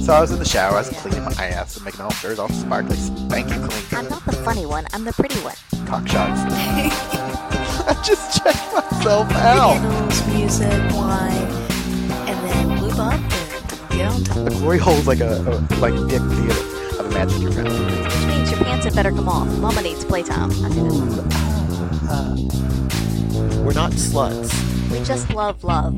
So I was in the shower, I was cleaning my ass and making all sure all sparkly, spanky clean. I'm not the funny one, I'm the pretty one. Cock shots. I just checked myself out. Candles, music, wine, and then lube up and get on top. The glory hole's like a dick theater. I've imagined your family. Which means your pants had better come off. Mama needs playtime. I see this. We're not sluts. We just love love.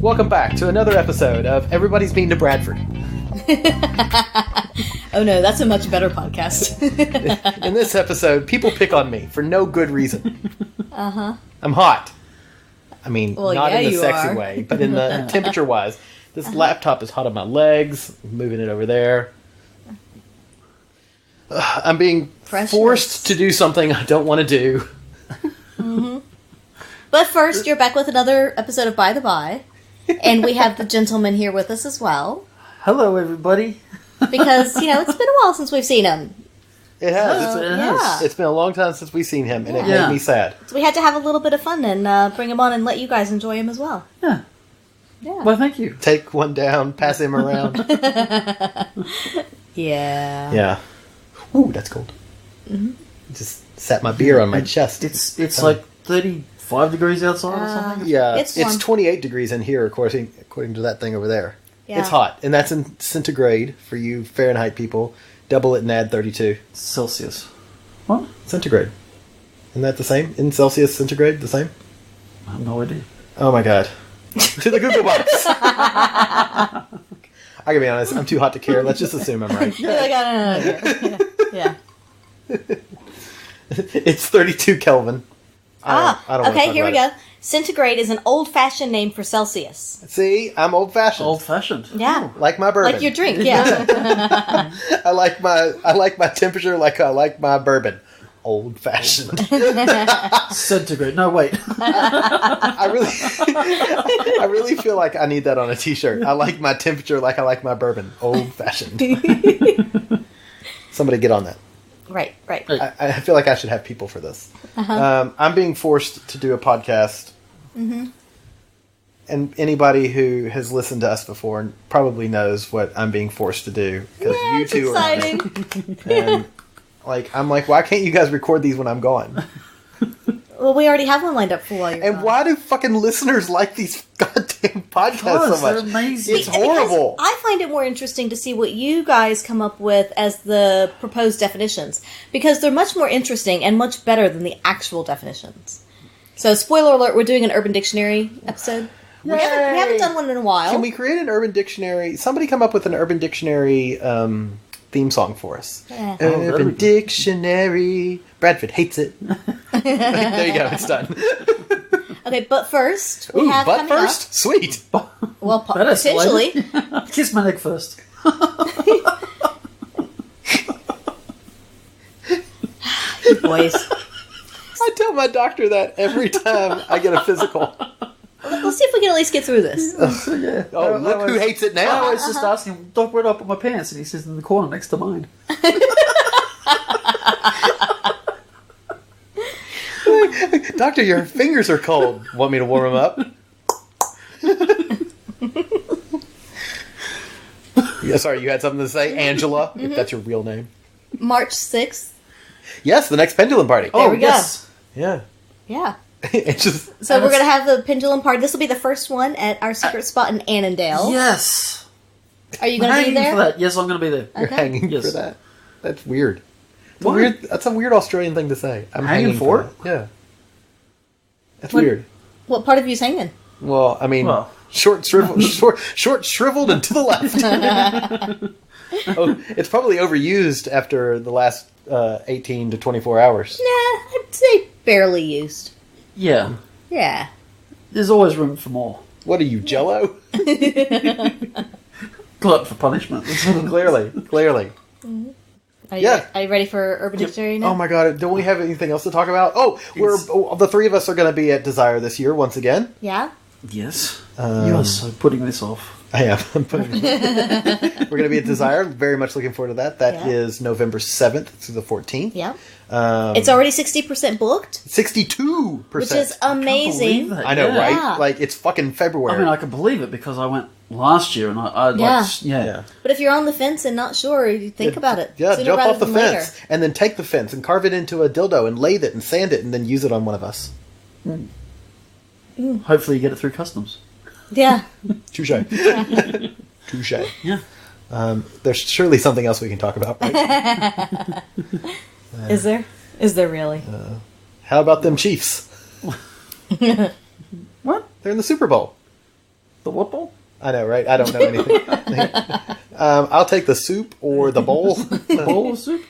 Welcome back to another episode of Everybody's Been to Bradford. Oh no, that's a much better podcast. In this episode, people pick on me for no good reason. Uh-huh. I'm hot. I mean, Well, not yeah, in the you sexy are. way, but in the temperature-wise. This laptop is hot on my legs. I'm moving it over there. I'm being forced to do something I don't want to do. Mm-hmm. But first, you're back with another episode of By the By. And we have the gentleman here with us as well. Hello, everybody. Because, it's been a while since we've seen him. It has. Yeah. It's been a long time since we've seen him, and it made me sad. So we had to have a little bit of fun and bring him on and let you guys enjoy him as well. Yeah. Yeah. Well, thank you. Take one down, pass him around. Yeah. Yeah. Ooh, that's cold. Mm-hmm. Just sat my beer on my chest. It's like 35 degrees outside or something? Yeah, It's it's warm. 28 degrees in here, according to that thing over there. Yeah. It's hot, and that's in centigrade for you Fahrenheit people. Double it and add 32. Celsius. What? Centigrade. Isn't that the same? In Celsius, centigrade, the same? I have no idea. Oh my god. To the Google box! I gotta be honest, I'm too hot to care. Let's just assume I'm right. You're like, I don't know. Yeah. It's 32 Kelvin. I don't wanna okay, talk here we about go. Centigrade is an old-fashioned name for Celsius. it. See, I'm old-fashioned. Old-fashioned. Yeah. Like my bourbon. Like your drink, yeah. I like my temperature like I like my bourbon. Old-fashioned. Centigrade. No, wait. I really feel like I need that on a t-shirt. I like my temperature like I like my bourbon. Old-fashioned. Somebody get on that. Right. I feel like I should have people for this. Uh-huh. I'm being forced to do a podcast. Mm-hmm. And anybody who has listened to us before probably knows what I'm being forced to do. Because you it's two exciting. are and I'm like, why can't you guys record these when I'm gone? Well, we already have one lined up for while you're And gone. why do fucking listeners like these goddamn podcasts so much? They're amazing. It's horrible. Because I find it more interesting to see what you guys come up with as the proposed definitions. Because they're much more interesting and much better than the actual definitions. So, spoiler alert, we're doing an Urban Dictionary episode. We haven't done one in a while. Can we create an Urban Dictionary? Somebody come up with an Urban Dictionary theme song for us. Yeah. Urban Dictionary. Bradford hates it. There you go. It's done. Okay, but first, we Ooh, have but coming first? Sweet. up... Well, That potentially. escalated. Kiss my neck first. Boys. I tell my doctor that every time I get a physical. Let's see if we can at least get through this. So, yeah. Oh, look who hates it I now. was just asking him, Doc, where do I put my pants? And he says, in the corner next to mine. Doctor, your fingers are cold. Want me to warm them up? Yeah, sorry, you had something to say? Angela, if that's your real name. March 6th. Yes, the next pendulum party. There we go. yes. Yeah. Yeah. It's just... So we're going to have the pendulum party. This will be the first one at our secret spot in Annandale. Yes. Are you I'm going to be hanging there? for that. Yes, I'm going to be there. You're Okay. hanging Yes. for that. That's weird. It's a Why? weird. That's a weird Australian thing to say. I'm Hanging for that. Yeah. That's What? weird. What part of you's hanging? Well, I mean, Well. short, shriveled, and to the left. Oh, it's probably overused after the last 18 to 24 hours. Nah, I'd say barely used. Yeah. Yeah. There's always room for more. What are you, Jello? Glut for punishment. Clearly. Are you, Yeah. Are you ready for Urban Dictionary now? Oh my god, don't we have anything else to talk about? Oh, the three of us are going to be at Desire this year once again. Yeah? Yes. You are so putting this off. I am. We're going to be at Desire. Very much looking forward to that. That is November 7th through the 14th. Yeah. It's already 60% booked. 62%. Which is amazing. I know, right? Yeah. Like, it's fucking February. I mean, I can believe it because I went last year and I Yeah. But if you're on the fence and not sure, you think about it. Yeah, Sooner jump rather off the than fence later. and then take the fence and carve it into a dildo and lathe it and sand it and then use it on one of us. Hopefully you get it through customs. Yeah. Touche. Touche. Yeah. There's surely something else we can talk about, right? Is there? Is there really? How about them Chiefs? What? They're in the Super Bowl. The what bowl? I know, right? I don't know anything. I'll take the soup or the bowl. The bowl of soup?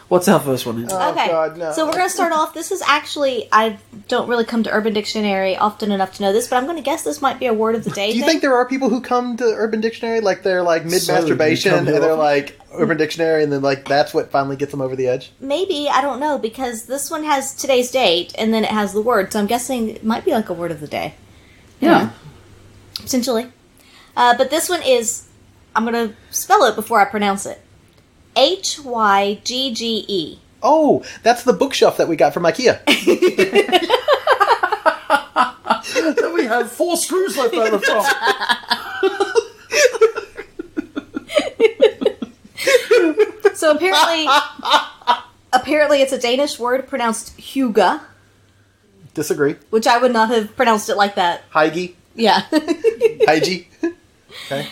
What's our first one? Oh, Okay, God, no. so we're going to start off. This is actually, I don't really come to Urban Dictionary often enough to know this, but I'm going to guess this might be a word of the day Do you thing. think there are people who come to Urban Dictionary like they're like mid-masturbation So, and do you come they're here like Urban Dictionary and then like that's what finally gets them over the edge? Maybe, I don't know, because this one has today's date, and then it has the word, so I'm guessing it might be like a word of the day. Yeah. Potentially. But this one is, I'm going to spell it before I pronounce it. Hyggge. Oh, that's the bookshelf that we got from IKEA. Then we have 4 screws left over from. So apparently it's a Danish word pronounced hygge, Disagree. which I would not have pronounced it like that. Hygie. Yeah. Hygie. Okay.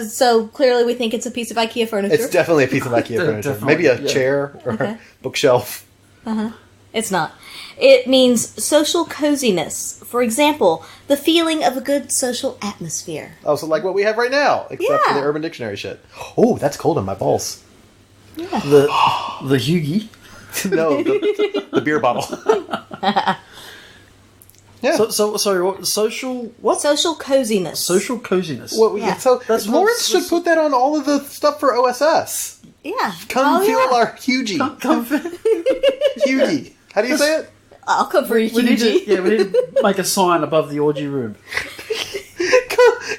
So clearly we think it's a piece of IKEA furniture. It's definitely a piece of IKEA furniture. Definitely, Maybe a yeah. chair or bookshelf. It's not. It means social coziness. For example, the feeling of a good social atmosphere. Oh, so like what we have right now, except for Yeah. the Urban Dictionary shit. Oh, that's cold on my balls. Yeah. The Hughie. No, the beer bottle. Yeah. So sorry, what? Social what? Social coziness. Social coziness. Yeah. So That's Lawrence what- should put that on all of the stuff for OSS. Yeah. Come feel yeah. our Hugie. Hugie. How do you say it? I'll come for you, we need Hughie. to make a sign above the orgy room.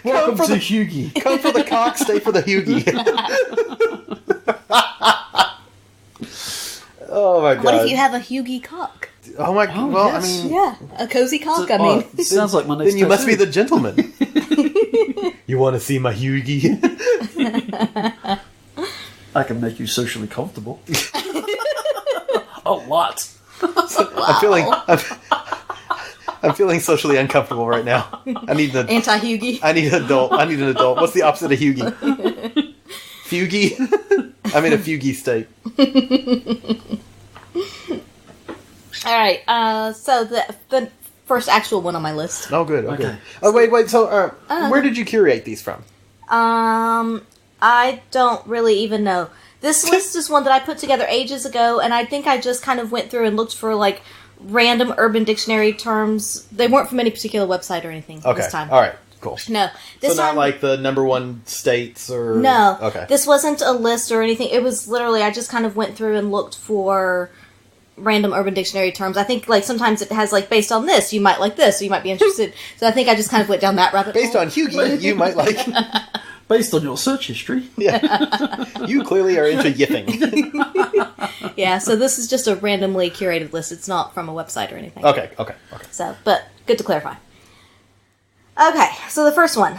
Welcome for to the Hughie. come for the cock, stay for the Hugie. Oh my god. What if you have a Hughie cock? Oh my god. Well, yes. I mean, Yeah. A cozy cock, I mean. It sounds like my next then you must be tattoo. the gentleman. You want to see my Hugie? I can make you socially comfortable. A lot. I'm feeling socially uncomfortable right now. I need an Anti-Hughie. I need an adult. I need an adult. What's the opposite of Hugie? Fugie? I'm in a Fugie state. All right. So the first actual one on my list. Oh, good. Okay. Okay. Oh, wait. So, where did you curate these from? I don't really even know. This list is one that I put together ages ago, and I think I just kind of went through and looked for like random Urban Dictionary terms. They weren't from any particular website or anything Okay. this time. All right. Cool. No, this So not time, like the number one states or no. Okay. This wasn't a list or anything. It was literally I just kind of went through and looked for random Urban Dictionary terms. I think like sometimes it has like based on this you might like this, so you might be interested. So I think I just kind of went down that rabbit Based hole. on Hugie, you might like. Based on your search history. Yeah. You clearly are into yipping. Yeah, so this is just a randomly curated list. It's not from a website or anything. Okay. So, but good to clarify. Okay, so the first one.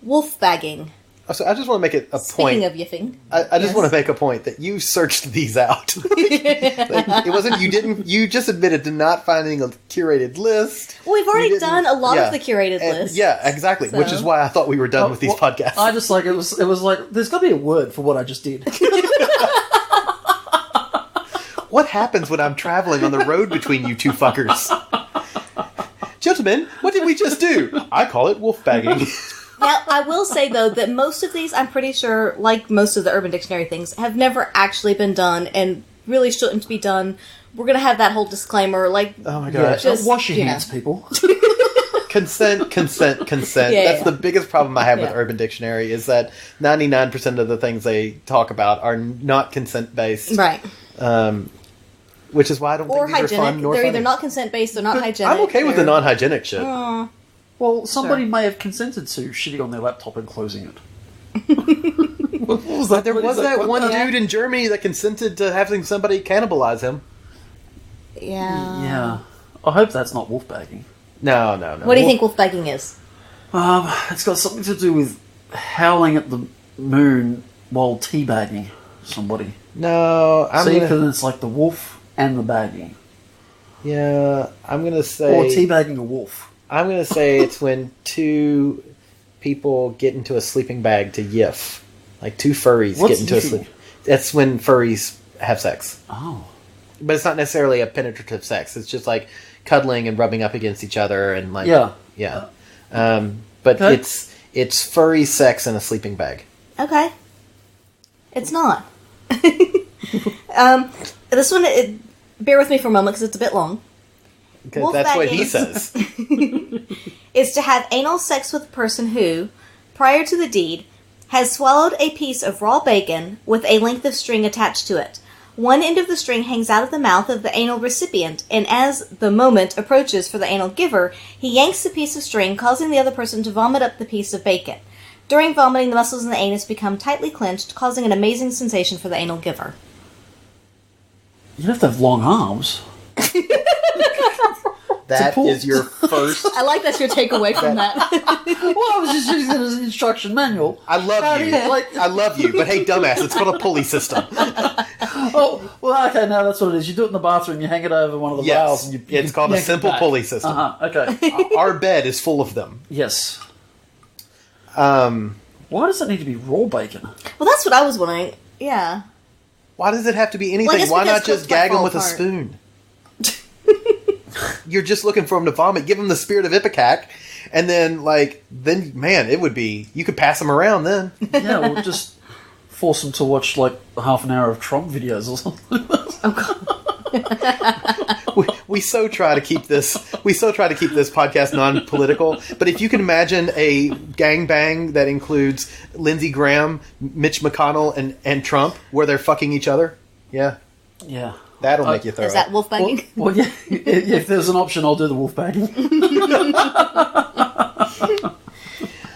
Wolf bagging. So I just want to make it a Speaking point. of yiffing. I just Yes. want to make a point that you searched these out. Like, it wasn't you just admitted to not finding a curated list. Well, we've already You didn't- done a lot yeah. of the curated And- list. Yeah, exactly. Which So- is why I thought we were done with these Well, podcasts. I just like it was like there's got to be a word for what I just did. What happens when I'm traveling on the road between you two fuckers? Gentlemen, what did we just do? I call it wolf bagging. Now, I will say, though, that most of these, I'm pretty sure, like most of the Urban Dictionary things, have never actually been done and really shouldn't be done. We're going to have that whole disclaimer, like, Oh my Yeah, gosh. Just, wash your you know. hands, people. Consent. Yeah, That's yeah. the biggest problem I have with Yeah. Urban Dictionary is that 99% of the things they talk about are not consent based. right. which is why I don't Or think these are fun hygienic. nor They're funny. either not consent-based or not hygienic. I'm okay with the non-hygienic shit. Well, somebody Sure. may have consented to shitting on their laptop and closing it. What was that? There What was is that one Yeah. dude in Germany that consented to having somebody cannibalize him. Yeah. Yeah. I hope that's not wolfbagging. No. What do you think wolfbagging is? It's got something to do with howling at the moon while teabagging somebody. No, See, because it's like the wolf and the bagging. I'm gonna say. Or teabagging a wolf. I'm gonna say it's when two people get into a sleeping bag to yiff, like two furries What's get into a yiffing? sleep. That's when furries have sex, Oh. but it's not necessarily a penetrative sex. It's just like cuddling and rubbing up against each other and like Yeah. But Okay. it's furry sex in a sleeping bag. Okay. It's not. This one, bear with me for a moment because it's a bit long. Because that's what he Wolfbagging. says. Is to have anal sex with a person who, prior to the deed, has swallowed a piece of raw bacon with a length of string attached to it. One end of the string hangs out of the mouth of the anal recipient, and as the moment approaches for the anal giver, he yanks the piece of string, causing the other person to vomit up the piece of bacon. During vomiting, the muscles in the anus become tightly clenched, causing an amazing sensation for the anal giver. You have to have long arms. That pull. is your first. I like that's your takeaway from that. Well, I was just using it as an instruction manual. I love you. I love you, but hey, dumbass, it's called a pulley system. Oh, well, okay, now that's what it is. You do it in the bathroom, you hang it over one of the bowels, and you It's called a yank it simple back. pulley system. Okay. Our bed is full of them. Yes. Why Why does it need to be raw bacon? Well, that's what I was wondering. Yeah. does it have to be anything? Well, I guess Why because not just cooks might gag them fall with a apart. spoon? You're just looking for them to vomit. Give them the spirit of Ipecac, and then man, it would be. You could pass them around then. Yeah, well, just force them to watch like half an hour of Trump videos or something. We so try to keep this. We so try to keep this podcast non-political. But if you can imagine a gangbang that includes Lindsey Graham, Mitch McConnell, and Trump, where they're fucking each other, yeah, Yeah. that'll make you throw Is that up. wolfbagging? Well, yeah, if there's an option, I'll do the wolf bagging.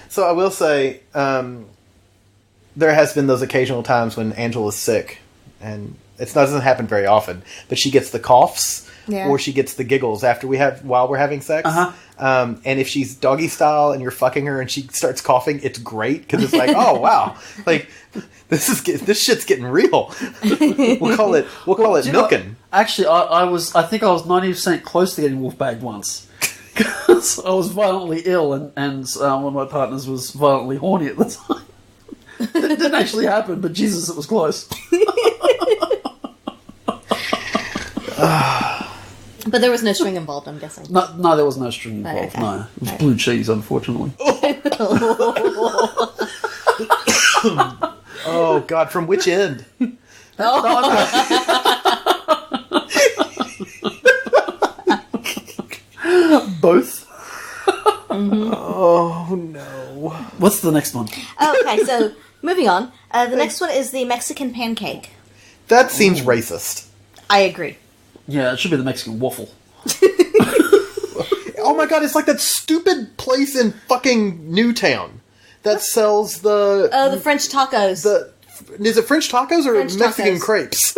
So I will say, there has been those occasional times when Angela's sick, and it doesn't happen very often, but she gets the coughs Yeah. or she gets the giggles while we're having sex. And if she's doggy style and you're fucking her and she starts coughing, it's great because it's like, oh wow, like this shit's getting real. We'll call it Do you know what? nooking. Actually, I think I was 90% close to getting wolf bagged once. Because I was violently ill and one of my partners was violently horny at the time. It didn't actually happen, but Jesus, it was close. But there was no string involved, I'm guessing. No, there was no string involved. Okay. No, it was blue cheese, unfortunately. Oh God, from which end? Both. Oh no. What's the next one? Okay, so moving on. The next one is the Mexican pancake. That seems racist. I agree. Yeah, it should be the Mexican waffle. Oh my God, it's like that stupid place in fucking Newtown that sells The French tacos. is it French tacos or French Mexican tacos. crepes?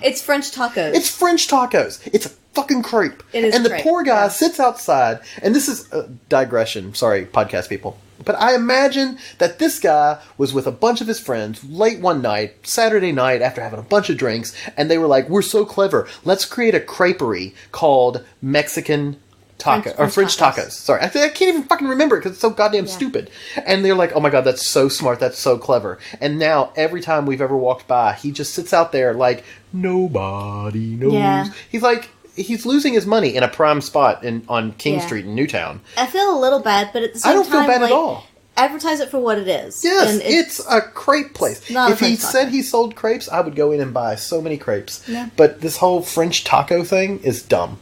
It's French tacos. It's French tacos. It's a fucking crepe. It is and the crepe, poor guy yeah. sits outside, and this is a digression. Sorry, podcast people. But I imagine that this guy was with a bunch of his friends late one night, Saturday night, after having a bunch of drinks, and they were like, we're so clever. Let's create a creperie called Mexican taco or French tacos. Sorry, I can't even fucking remember it because it's so goddamn stupid. And they're like, "Oh my God, that's so smart. That's so clever." And now every time we've ever walked by, he just sits out there like nobody knows. Yeah. He's like he's losing his money in a prime spot on King Yeah. Street in Newtown. I feel a little bad, but at the same I don't time, feel bad like, at all. advertise it for what it is. Yes, And it's a crepe place. not a If he French taco. said he sold crepes, I would go in and buy so many crepes. Yeah. But this whole French taco thing is dumb.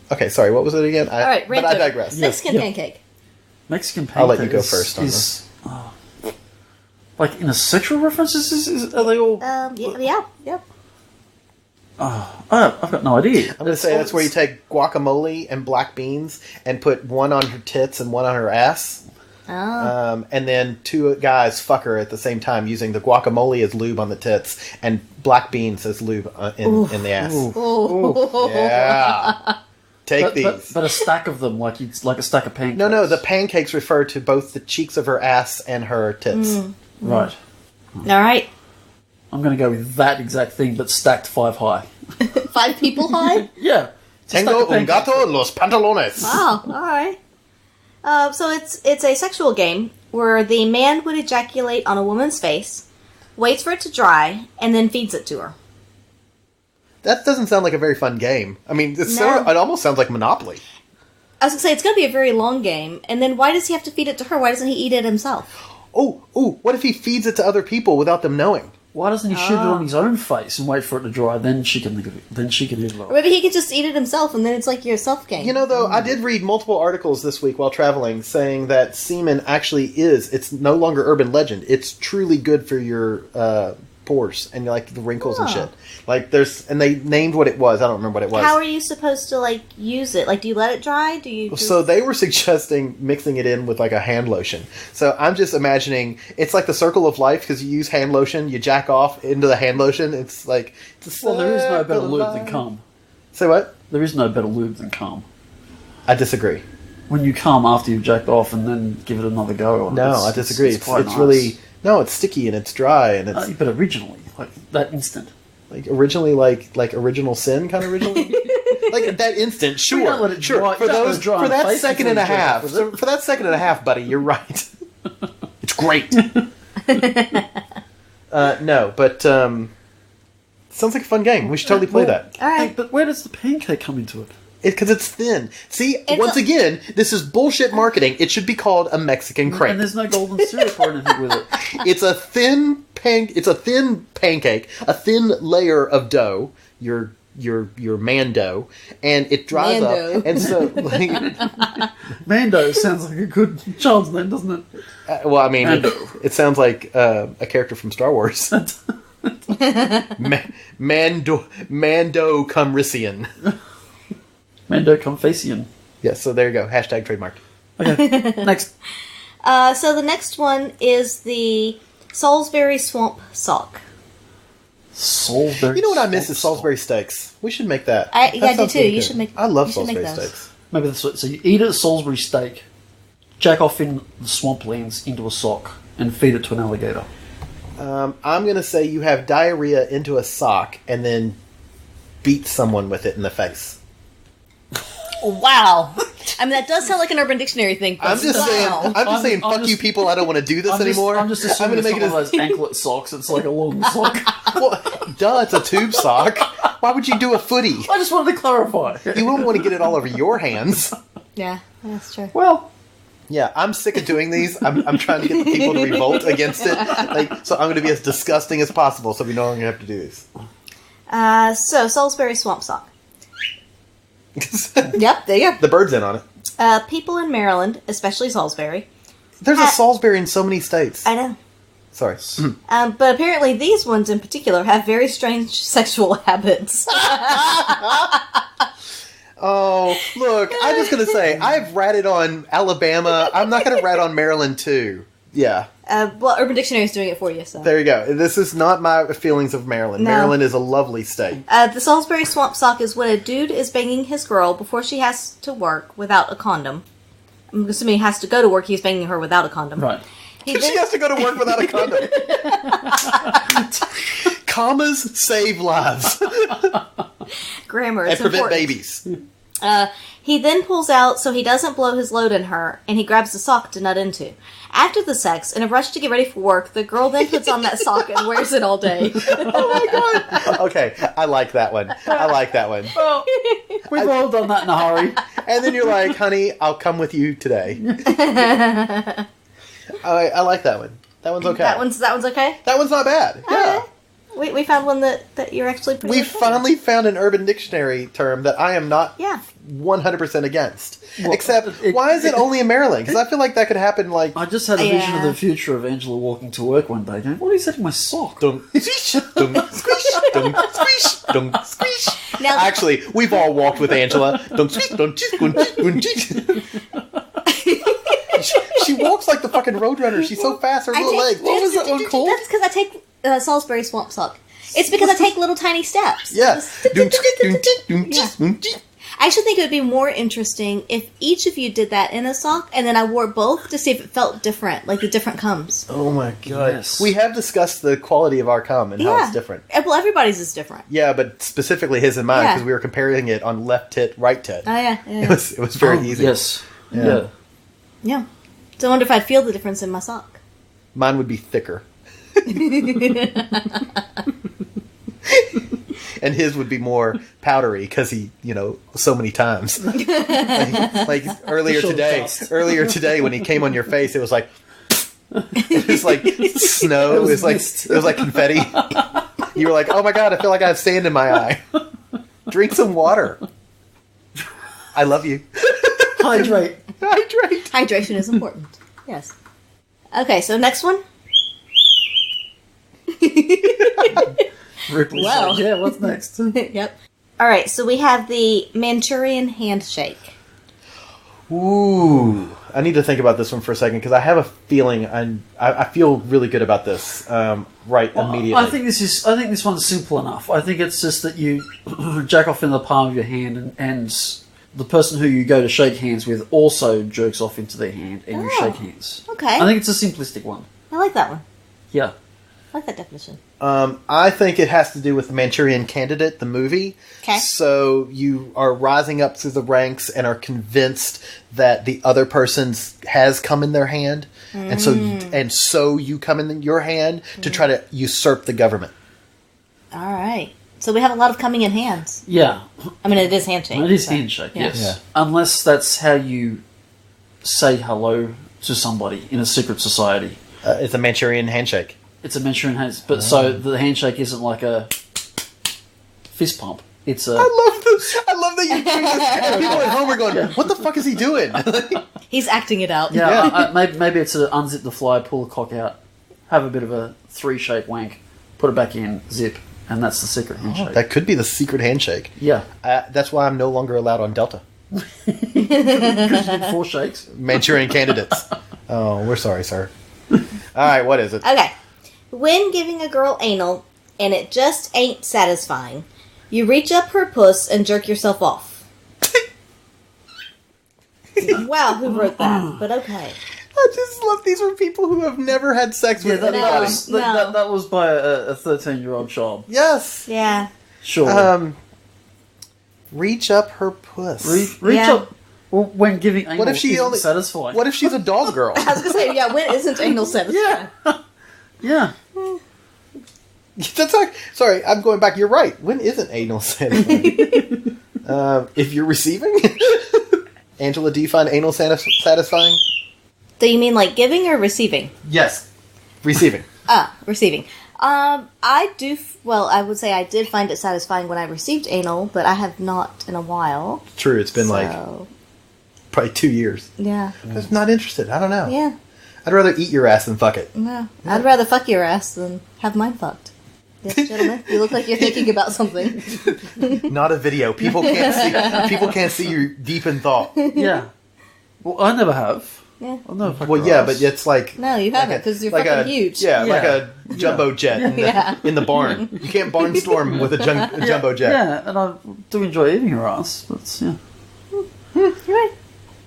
Okay, sorry, what was it again? all right, but I digress. Mexican Yeah. pancake. Mexican pancake. I'll let you go first on is, like in a sexual reference? Are they all? Yeah. I've got no idea. I'm going to say that's where you take guacamole and black beans and put one on her tits and one on her ass. Oh. And then two guys fuck her at the same time using the guacamole as lube on the tits and black beans as lube in the ass. Yeah. Take these. But a stack of them, like a stack of pancakes. No, the pancakes refer to both the cheeks of her ass and her tits. Right. All right. I'm going to go with that exact thing, but stacked 5 high. 5 people high? Yeah. Tengo un gato los pantalones. Wow. All right. So it's a sexual game where the man would ejaculate on a woman's face, waits for it to dry, and then feeds it to her. That doesn't sound like a very fun game. I mean, it almost sounds like Monopoly. I was going to say, it's going to be a very long game, and then why does he have to feed it to her? Why doesn't he eat it himself? Oh, what if he feeds it to other people without them knowing? Why doesn't he shoot it on his own face and wait for it to dry? Then she can eat it. Or maybe he could just eat it himself, and then it's like your self game. You know, though, I did read multiple articles this week while traveling saying that semen actually it's no longer urban legend. It's truly good for your pores and like the wrinkles and shit. Like and they named what it was. I don't remember what it was. How are you supposed to like use it? Like, do you let it dry? Do you? So they were suggesting mixing it in with like a hand lotion. So I'm just imagining it's like the circle of life because you use hand lotion, you jack off into the hand lotion. It's like there is no better lube than cum. Say what? There is no better lube than cum. I disagree. When you cum after you've jacked off and then give it another go. No, I disagree. It's nice. really it's sticky and it's dry and it's. But originally, like that instant. Like originally, like original sin kind of originally, like that instant. Sure, don't let it dry. For that second and a half. For that second and a half, buddy, you're right. It's great. No, but sounds like a fun game. We should totally play that. All right. Hey, but where does the pancake come into it? Because it's thin. See, once again, this is bullshit marketing. It should be called a Mexican crepe. And there's no golden syrup or anything with it. It's a thin pancake, a thin layer of dough. Your man dough, and it dries Mando. up, and so Mando sounds like a good child's name, doesn't it? well, I mean, Mando. it sounds like a character from Star Wars. Mando Cumrician. Mando Confacian. Yes, so there you go. Hashtag trademarked. Okay, next. So the next one is the Salisbury Swamp Sock. Salisbury. You know what I miss is Salisbury steaks. We should make that. I do sounds too. really You good. should make. I love you should make Salisbury those. steaks. Maybe that's what. So you eat a Salisbury steak, jack off in the swamplands into a sock, and feed it to an alligator. I'm going to say you have diarrhea into a sock and then beat someone with it in the face. Wow. I mean, that does sound like an Urban Dictionary thing. But I'm just saying, fuck you people, I don't want to do this anymore. I'm just assuming gonna it's one of those anklet socks. It's like a long sock. Well, duh, it's a tube sock. Why would you do a footy? I just wanted to clarify. You wouldn't want to get it all over your hands. Yeah, that's true. Well, Yeah, I'm sick of doing these. I'm trying to get the people to revolt against it. So I'm going to be as disgusting as possible so we no longer have to do this. So, Salisbury Swamp Sock. Yep, there you go. The bird's in on it. People in Maryland, especially Salisbury. There's a Salisbury in so many states. I know. Sorry. But apparently these ones in particular have very strange sexual habits. Oh, look, I'm just going to say, I've ratted on Alabama. I'm not going to rat on Maryland, too. Yeah. Well, Urban Dictionary is doing it for you, so. There you go. This is not my feelings of Maryland. No. Maryland is a lovely state. The Salisbury Swamp Sock is when a dude is banging his girl before she has to work without a condom. I'm assuming he has to go to work, he's banging her without a condom. right. He She has to go to work without a condom. Commas save lives grammar, and it's prevent important. babies. He then pulls out so he doesn't blow his load in her, and he grabs the sock to nut into. After the sex, in a rush to get ready for work, the girl then puts on that sock and wears it all day. Oh my god. Okay, I like that one. Well, we've all done that in a hurry. And then you're like, honey, I'll come with you today. I like that one. That one's okay. That one's okay? That one's not bad. Yeah. We found one that you're actually pretty We okay with. finally found an Urban Dictionary term that I am not Yeah. 100% against. Well, Except, why is it only in Maryland? Because I feel like that could happen, like... I just had a vision of Yeah. the future of Angela walking to work one day going, what is that in my sock? Dum, squish, dum, squish, dum, squish, dum, squish. Now- Actually, we've all walked with Angela. Dum, squish, dum, squish, dum, squish, dum, squish. She walks like the fucking Roadrunner. She's so fast, her little legs. What was that one called? That's because I take Salisbury Swamp Sock. It's because I take little tiny steps. Yeah. Just- Dum, squish, dum, squish, dum, Yeah. squish, dum, squish. I actually think it would be more interesting if each of you did that in a sock, and then I wore both to see if it felt different, like the different comes. Oh my god. Yes. We have discussed the quality of our cum and how it's different. Well, everybody's is different. Yeah, but specifically his and mine, Yeah. because we were comparing it on left tit, right tit. Oh, yeah. It was very easy. Yes. Yeah. Yeah. Yeah. So I wonder if I'd feel the difference in my sock. Mine would be thicker. And his would be more powdery because he, so many times. like earlier Short today, dust. when he came on your face, it was like it was like snow. It was like confetti. You were like, "Oh my god, I feel like I have sand in my eye." Drink some water. I love you. Hydrate. Hydrate. Hydration is important. Yes. Okay, so next one. Ripley Wow. said, yeah, what's next? Yep. All right, so we have the Manchurian handshake. Ooh, I need to think about this one for a second because I have a feeling I feel really good about this. Immediately. I think this one's simple enough. I think it's just that you jack off in the palm of your hand, and the person who you go to shake hands with also jerks off into their hand, and you Oh. shake hands. Okay. I think it's a simplistic one. I like that one. Yeah. I like that definition. I think it has to do with the Manchurian Candidate, the movie. Okay. So you are rising up through the ranks and are convinced that the other person has come in their hand, and so you come in your hand to try to usurp the government. All right. So we have a lot of coming in hands. Yeah. I mean, it is handshake. It is so- handshake, yeah. yes. Yeah. Unless that's how you say hello to somebody in a secret society. It's a Manchurian handshake. It's a Manchurian handshake, but so the handshake isn't like a fist pump. It's a... I love that you're doing this. And people at home are going, "What the fuck is he doing?" He's acting it out. Yeah, maybe it's a unzip the fly, pull the cock out, have a bit of a three-shape wank, put it back in, zip, and that's the secret handshake. That could be the secret handshake. Yeah. That's why I'm no longer allowed on Delta. Because you did 4 shakes. Manchurian candidates. Oh, we're sorry, sir. All right, what is it? Okay. When giving a girl anal and it just ain't satisfying, you reach up her puss and jerk yourself off. Wow, who wrote that? But okay. I just love these are people who have never had sex with that, anybody. that was by a 13-year-old child. Yes. Yeah. Sure. Reach up her puss. Reach Yeah. up when giving anal What if she isn't only satisfying. What if she's a dog girl? I was going to say, yeah, when isn't anal satisfying? Yeah. That's like, sorry, I'm going back. You're right. When isn't anal satisfying? If you're receiving, Angela, do you find anal satisfying? Do you mean like giving or receiving? Yes, receiving. Receiving. I do, I would say I did find it satisfying when I received anal, but I have not in a while. True, it's been like So, probably 2 years. yeah. I'm just not interested. I don't know. Yeah. I'd rather eat your ass than fuck it. No. I'd rather fuck your ass than have mine fucked. Yes, gentlemen. You look like you're thinking about something. Not a video. People can't see. People can't see you deep in thought. Yeah. Well, I never have. Yeah. I've never fucked Well, her yeah, ass. but it's like No, you haven't, because you're like fucking huge. Yeah, like Yeah. a jumbo jet in the, Yeah. in the barn. You can't barnstorm with a jumbo jet. Yeah, and I do enjoy eating her ass. But yeah. You're right.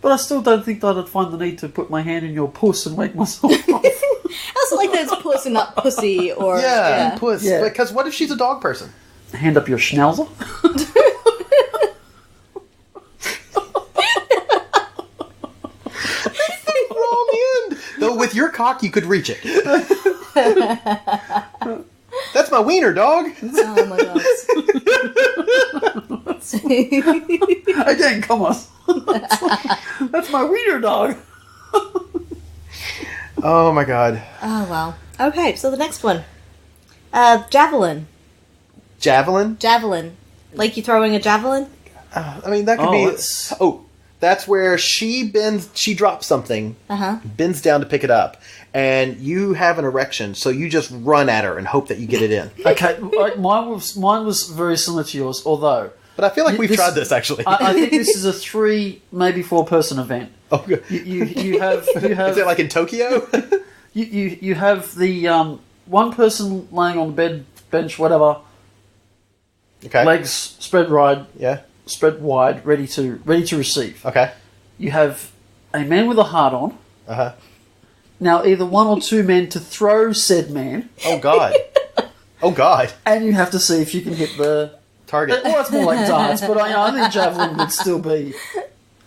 But I still don't think that I'd find the need to put my hand in your puss and wake myself off. I also like that it's puss and not pussy or... Yeah, puss. Yeah. Because what if she's a dog person? Hand up your schnauzer. Wrong end. Though with your cock, you could reach it. That's my wiener, dog. Oh my god. Again, come on. That's my wiener dog. Oh my god. Oh wow. Okay, so the next one. Javelin. Javelin? Javelin. Like you throwing a javelin? I mean, that could be... it's- Oh, that's where she drops something, bends down to pick it up, and you have an erection, so you just run at her and hope that you get it in. Okay, mine was very similar to yours, although... But I feel like we've tried this, actually. I think this is a 3, maybe 4-person event. Oh, good. You have Is it like in Tokyo? you have the one person laying on the bed, bench, whatever, Okay. legs spread wide, Yeah. ready to receive. Okay. You have a man with a heart on. Uh-huh. Now, either 1 or 2 men to throw said man, Oh, God. Oh, God. and you have to see if you can hit the Target. Well, it's more like darts, but I think javelin would still be.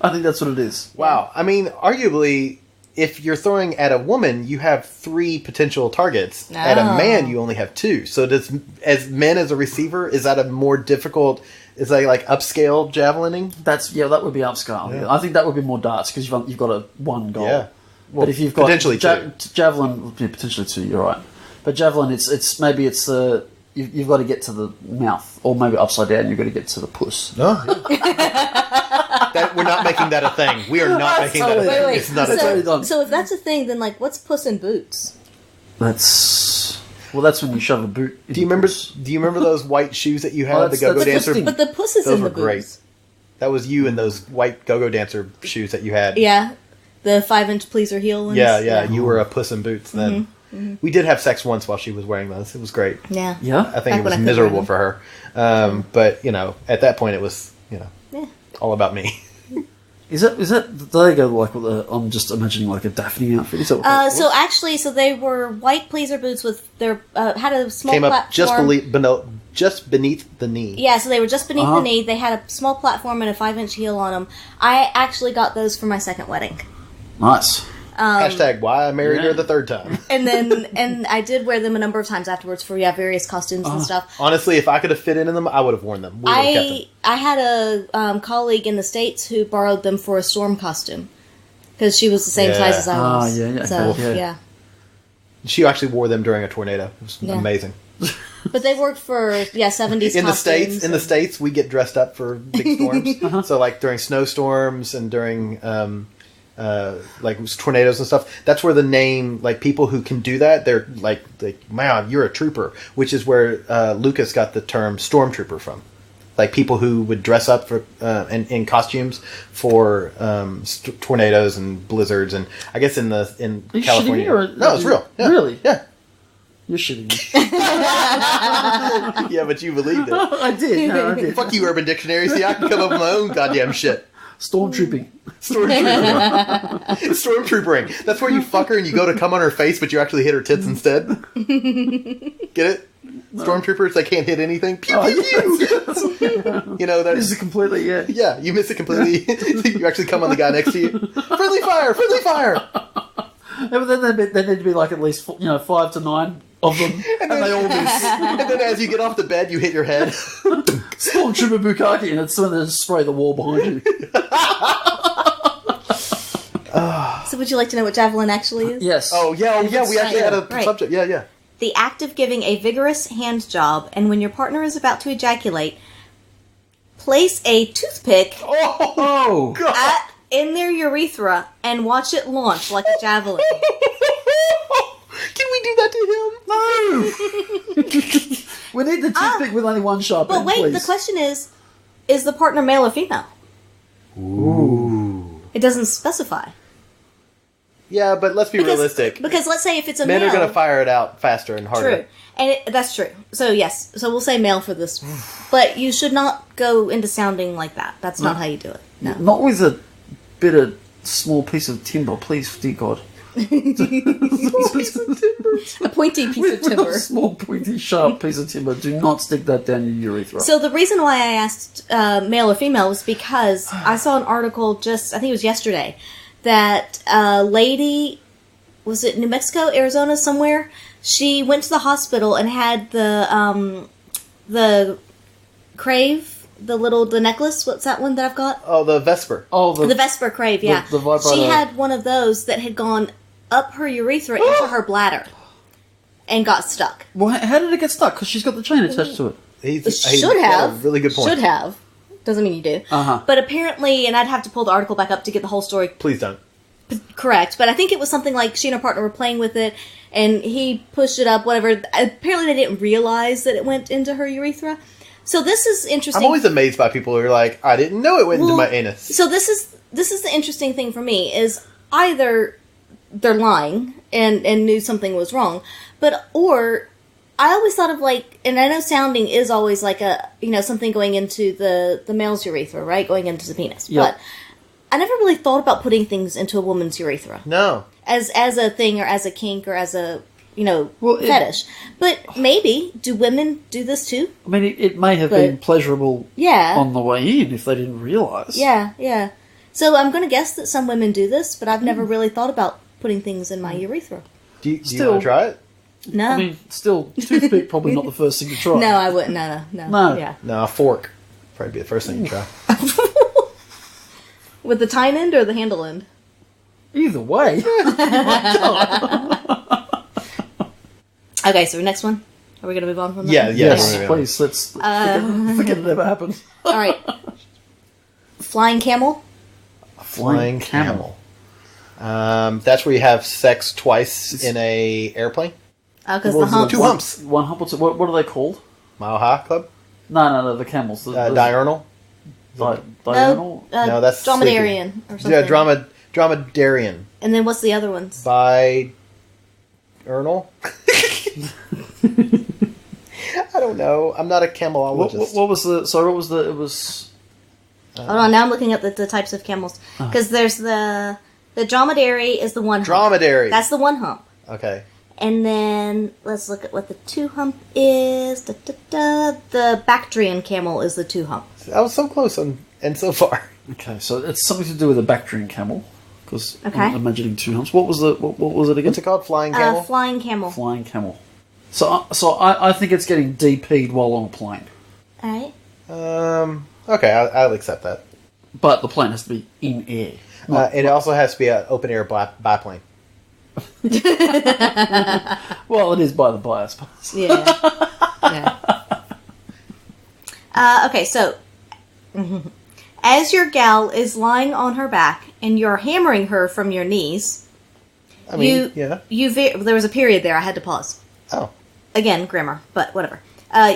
I think that's what it is. Wow. I mean, arguably, if you're throwing at a woman, you have 3 potential targets. At a man, you only have 2. So as a receiver, is that a more difficult... Is that like upscale javelining? That would be upscale. Yeah. I think that would be more darts because you've got a 1 goal. Yeah. Well, but if you've got potentially 2. Javelin, potentially 2. You're right. But javelin, it's maybe it's the you've got to get to the mouth, or maybe upside down. You've got to get to the puss. No. We're not making that a thing. We are not making that a thing. Wait. It's not a totally thing. done. So if that's a thing, then like, what's Puss in Boots? That's when you shove a boot. Do you remember those white shoes that you had, Oh, the go-go that's dancer? interesting. But the Puss is Those in were the great. boots. That was you in those white go-go dancer shoes that you had. Yeah, the 5-inch pleaser heel ones. Yeah. You were a Puss in Boots then. We did have sex once while she was wearing those. It was great. Yeah. Yeah. I think Back it when was I could miserable wear for her. But, at that point it was, Yeah. all about me. Is that? Do they go like with a? I'm just imagining like a Daphne outfit. Is that what So they were white pleaser boots with their had a small Came up platform. just beneath the knee. Yeah, so they were just beneath the knee. They had a small platform and a 5-inch heel on them. I actually got those for my second wedding. Nice. Hashtag why I married her the 3rd time. And I did wear them a number of times afterwards for various costumes and stuff. Honestly, if I could have fit in them, I would have worn them. We would have kept them. I had a colleague in the States who borrowed them for a storm costume because she was the same Yeah. size as I was. yeah, So cool. yeah. She actually wore them during a tornado. It was amazing. But they worked for 70s In the costumes. States, we get dressed up for big storms. So like during snowstorms and during like tornadoes and stuff. That's where the name, like people who can do that, they're like man, you're a trooper, which is where Lucas got the term stormtrooper from. Like people who would dress up for in costumes for tornadoes and blizzards, and I guess in Are you California. shitting me or- No, it's real. Yeah. Really? Yeah. You're shitting me. Yeah, but you believed it. I did. No, I did. Fuck you, Urban Dictionary. See, I can come up with my own goddamn shit. Stormtrooping. Stormtroopering. That's where you fuck her and you go to come on her face, but you actually hit her tits instead. Get it? Stormtroopers, they can't hit anything. Pew, pew, pew. You know that This is completely Yeah, you miss it completely. You actually come on the guy next to you. Friendly fire! Friendly fire! Yeah, but then there need to be like at least 5 to 9 of them, and they all miss. And then as you get off the bed, you hit your head. Stormtrooper Bukaki, and it's when they just spray the wall behind you. So would you like to know what javelin actually is? Yes. Oh yeah, we actually had a Right. subject. Yeah. The act of giving a vigorous hand job, and when your partner is about to ejaculate, place a toothpick Oh. in their urethra and watch it launch like a javelin. Can we do that to him? No. We need the toothpick with only one sharp But end, wait, please. the question is the partner male or female? Ooh. It doesn't specify. Yeah, but let's be realistic. Because let's say if it's a Men male... are going to fire it out faster and harder. True. And that's true. So yes. So we'll say male for this. But you should not go into sounding like that. That's not how you do it. No. Not with a bit of small piece of timber, please, dear God. A pointy piece of With timber. a small, pointy, sharp piece of timber. Do not stick that down your urethra. So the reason why I asked male or female was because I saw an article I think it was yesterday, that a lady, was it New Mexico, Arizona, somewhere? She went to the hospital and had the crave, the necklace. What's that one that I've got? Oh, the Vesper. Oh, The Vesper crave, yeah. the vibrator. She had one of those that had gone up her urethra into her bladder. and got stuck. Well, how did it get stuck? Because she's got the chain attached to it. He's Should got have. a really good point. Should have. Doesn't mean you do. Uh-huh. But apparently, and I'd have to pull the article back up to get the whole story Please don't. correct. But I think it was something like she and her partner were playing with it, and he pushed it up, whatever. Apparently, they didn't realize that it went into her urethra. So this is interesting. I'm always amazed by people who are like, I didn't know it went into my anus. So this is the interesting thing for me is either they're lying and knew something was wrong, or I always thought of like, and I know sounding is always like a something going into the male's urethra, right, going into the penis. Yep. But I never really thought about putting things into a woman's urethra No. as a thing or as a kink or as a Well, fetish. But maybe do women do this too? I mean, it may have But- been pleasurable Yeah. on the way in if they didn't realise. Yeah. So I'm going to guess that some women do this, but I've never really thought about putting things in my urethra. Do you Still- want to try it? No. I mean, still, toothpick probably not the first thing to try. No, I wouldn't. No. No. Yeah. No, a fork. Probably be the first thing you try. With the tine end or the handle end? Either way. Okay, so next one. Are we going to move on from that? Yeah, one? yeah. Yes, Yeah. please, let's forget it ever happened. All right. Flying camel. Flying camel. That's where you have sex twice in a airplane. Because What the was it, humps. Two humps. One hump or two. What are they called? Mile High Club. No, the camels. The Diurnal. diurnal? No, that's Dromedarian or something. Yeah, dromedarian. And then what's the other ones? Diurnal. I don't know. I'm not a camelologist. What was the... Sorry, what was the... It was... Hold on, now I'm looking at the types of camels. Because there's the dromedary is the one hump. Dromedary. That's the one hump. Okay. And then let's look at what the two hump is. The Bactrian camel is the two hump. I was so close and so far. Okay, so it's something to do with a Bactrian camel. Because Okay. I'm imagining two humps. What was it again? What's it called? Flying camel? Flying camel. Flying camel. So I think it's getting DP'd while on a plane. Alright. Okay, I'll accept that. But the plane has to be in air. It also has to be an open air biplane. Well, it is by the by, I suppose. Yeah. Okay, so as your gal is lying on her back and you're hammering her from your knees, I mean, yeah. there was a period there. I had to pause. Oh. Again, grammar, but whatever.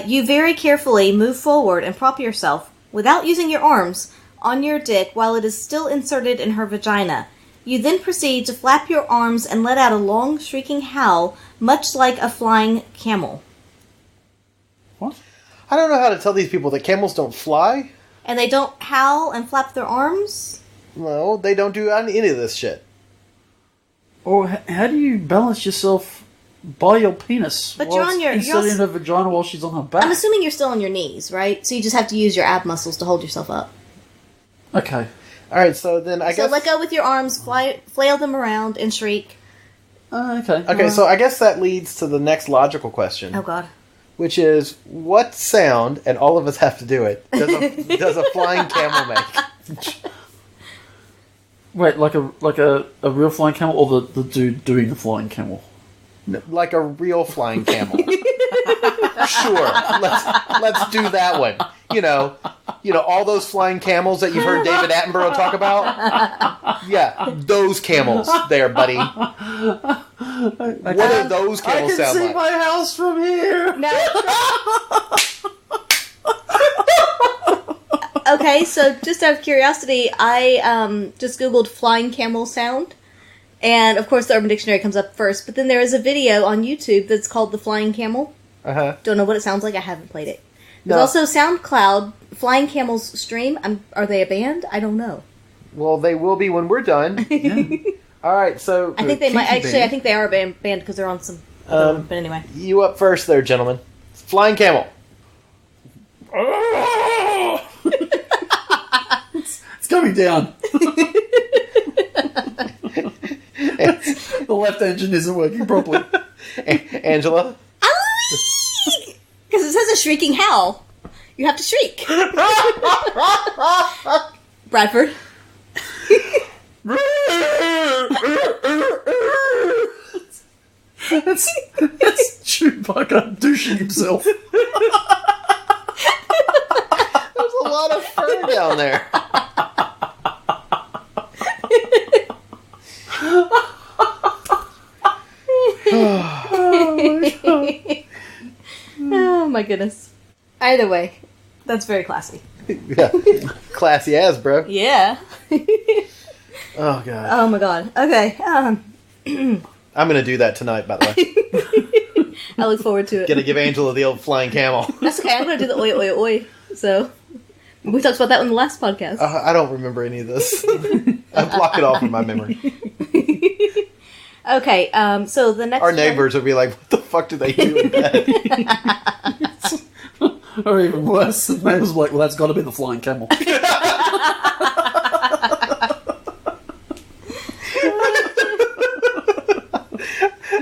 You very carefully move forward and prop yourself, without using your arms, on your dick while it is still inserted in her vagina. You then proceed to flap your arms and let out a long, shrieking howl, much like a flying camel. What? I don't know how to tell these people that camels don't fly. And they don't howl and flap their arms? No, they don't do any of this shit. Or how do you balance yourself by your penis? But while you're on it's your- you're inserted in also- her vagina while she's on her back. I'm assuming you're still on your knees, right? So you just have to use your ab muscles to hold yourself up. Okay. All right, so then I So guess... let go with your arms, flail them around, and shriek. Okay. Okay, so I guess that leads to the next logical question, Oh, God. which is, what sound, and all of us have to do it, does a flying camel make? Wait, like a real flying camel, or the dude doing the flying camel? Like a real flying camel. Sure, let's do that one. You know, all those flying camels that you've heard David Attenborough talk about. Yeah, those camels there, buddy. What do those camels sound like? my house from here. Okay, so just out of curiosity, I just Googled flying camel sound. And, of course, the Urban Dictionary comes up first. But then there is a video on YouTube that's called The Flying Camel. Uh-huh. Don't know what it sounds like. I haven't played it. There's No. also SoundCloud, Flying Camels Stream. Are they a band? I don't know. Well, they will be when we're done. All right, so I think they might. kinky Actually, band. I think they are a band because they're on some other one. But anyway. you up first there, gentlemen. Flying camel. It's coming down. The left engine isn't working properly. Angela? Because it says a shrieking howl. You have to shriek. Bradford. That's Chewbacca douching himself. There's a lot of fur down there. Oh my goodness. Either way, that's very classy. Yeah. Classy as, bro. Yeah. Oh, God. Oh my god. Okay. I'm going to do that tonight, by the way. I look forward to it. Gonna give Angela the old flying camel. That's okay. I'm going to do the oi oi oi. So we talked about that in the last podcast. I don't remember any of this. I block it off in my memory. Okay. So the next Our one- neighbors will be like, "What the fuck do they do in bed?" Or even worse, the neighbours were like, well, that's got to be the flying camel.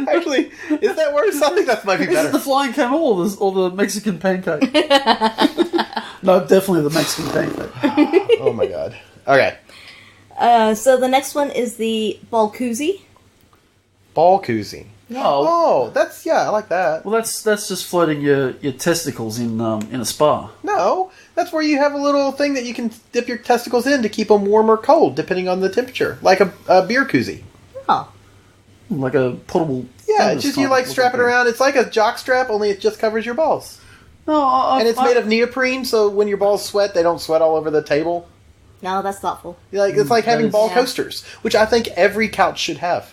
Actually, is that worse? I think that might be Is it better. the flying camel or the Mexican pancake? No, definitely the Mexican pancake. Oh my god. Okay. So the next one is the ball koozie. Ball koozie. Oh, that's, yeah, I like that. Well, that's just floating your testicles in a spa. No, that's where you have a little thing that you can dip your testicles in to keep them warm or cold, depending on the temperature. Like a beer koozie. Oh. Like a portable... Yeah, it's just you like strap it around. It's like a jock strap, only it just covers your balls. No, And it's made of neoprene, so when your balls sweat, they don't sweat all over the table. No, that's thoughtful. It's like having ball Yeah. coasters, which I think every couch should have.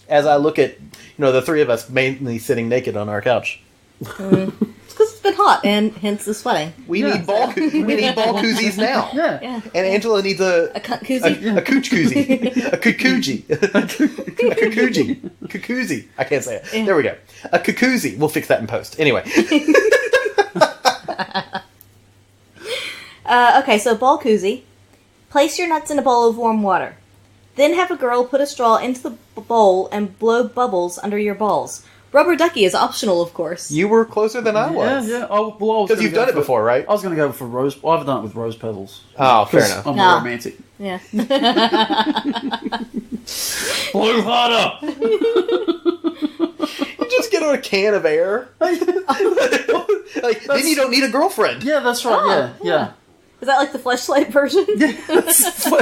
As I look at, the three of us mainly sitting naked on our couch. It's because it's been hot, and hence the sweating. We need ball koozies now. Yeah. Yeah. And Angela needs a cunt koozie. a cooch koozie. A kukuji. A kukuji. Kukuzi. I can't say it. Yeah. There we go. A kukuzi. We'll fix that in post. Anyway. Okay, so ball koozie. Place your nuts in a bowl of warm water. Then have a girl put a straw into the bowl and blow bubbles under your balls. Rubber ducky is optional, of course. You were closer than I was. Yeah. Because you've done it before, right? I was going to go for rose... Well, I've done it with rose petals. Oh, fair 'Cause enough. I'm No. more romantic. Yeah. Blow harder! You just get a can of air. Then you don't need a girlfriend. Yeah, that's right. Yeah. Is that like the fleshlight version? So,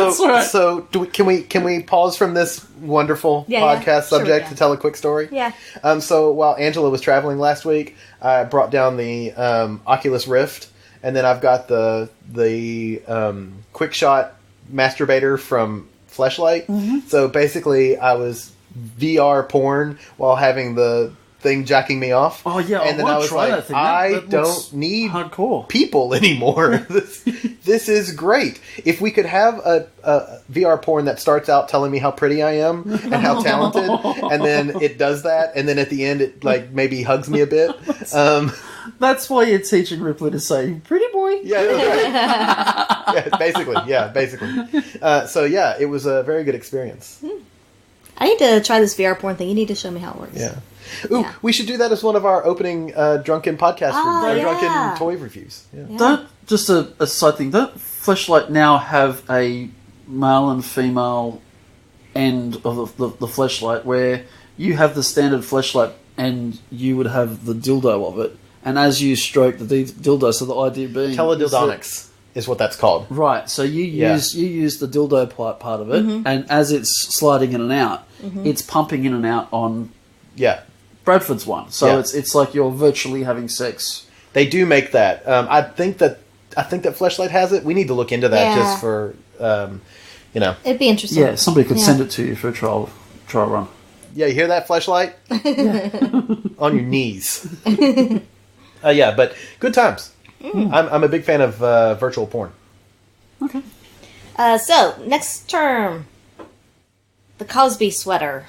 That's right. so can we pause from this wonderful Yeah, podcast yeah. Sure, subject yeah. to tell a quick story? Yeah. So while Angela was traveling last week, I brought down the Oculus Rift, and then I've got the quick shot masturbator from Fleshlight. Mm-hmm. So basically, I was VR porn while having the thing jacking me off. Oh, yeah, and then I was try like, that thing. I That looks don't need hardcore. people anymore. This is great. If we could have a VR porn that starts out telling me how pretty I am and how talented, and then it does that, and then at the end it maybe hugs me a bit. That's why you're teaching Ripley to say, pretty boy. Yeah, that's right. basically. So yeah, it was a very good experience. I need to try this VR porn thing. You need to show me how it works. Yeah. Ooh, Yeah. we should do that as one of our opening drunken podcast, Oh, yeah. drunken toy reviews. Yeah. Don't, just a side thing, don't Fleshlight now have a male and female end of the Fleshlight where you have the standard Fleshlight and you would have the dildo of it, and as you stroke the dildo, so the idea being... Teledildonics is what that's called. Right, so you use the dildo part of it, and as it's sliding in and out, it's pumping in and out on Yeah. Bradford's one. So Yeah. it's like you're virtually having sex. They do make that. I think that Fleshlight has it. We need to look into that Yeah. just for, It'd be interesting. Yeah, somebody could Yeah. send it to you for a trial run. Yeah, you hear that, Fleshlight? On your knees. Yeah, but good times. I'm a big fan of virtual porn. Okay. So, next term. The Cosby sweater.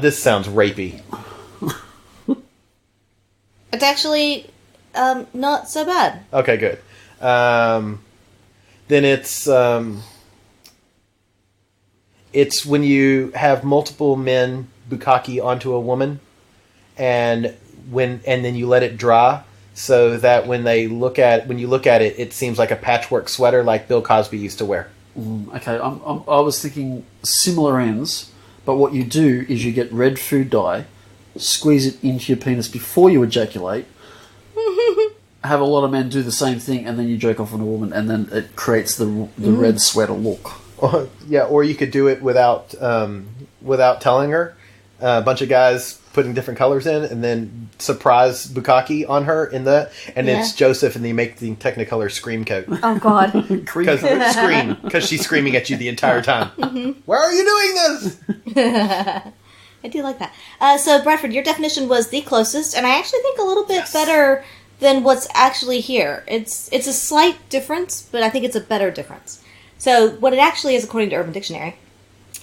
This sounds rapey. It's actually not so bad. Okay, good. Then it's when you have multiple men bukkake onto a woman, and then you let it dry, so that when you look at it, it seems like a patchwork sweater like Bill Cosby used to wear. Okay, I was thinking similar ends, But what you do is you get red food dye, squeeze it into your penis before you ejaculate. Have a lot of men do the same thing, and then you jerk off on a woman, and then it creates the red sweater look. Or you could do it without telling her. A bunch of guys putting different colors in, and then surprise bukkake on her in that, and it's Joseph, and they make the Technicolor scream coat. Oh God. Because she's screaming at you the entire time. Why are you doing this? I do like that. So, Bradford, your definition was the closest, and I actually think a little bit better than what's actually here. It's a slight difference, but I think it's a better difference. So, what it actually is, according to Urban Dictionary,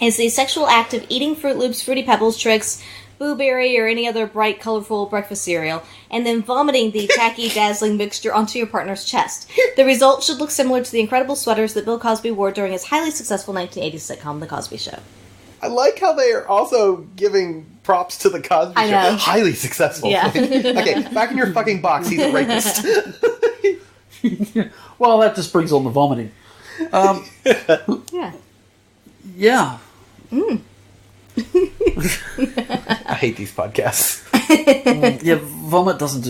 is the sexual act of eating Fruit Loops, Fruity Pebbles, Trix, Blueberry, or any other bright, colorful breakfast cereal, and then vomiting the tacky, dazzling mixture onto your partner's chest. The result should look similar to the incredible sweaters that Bill Cosby wore during his highly successful 1980s sitcom, The Cosby Show. I like how they are also giving props to the Cosby I Show. know. Highly successful. Yeah. Okay, back in your fucking box, he's a rapist. Well, that just brings on the vomiting. Yeah. Yeah. I hate these podcasts. Yeah, vomit doesn't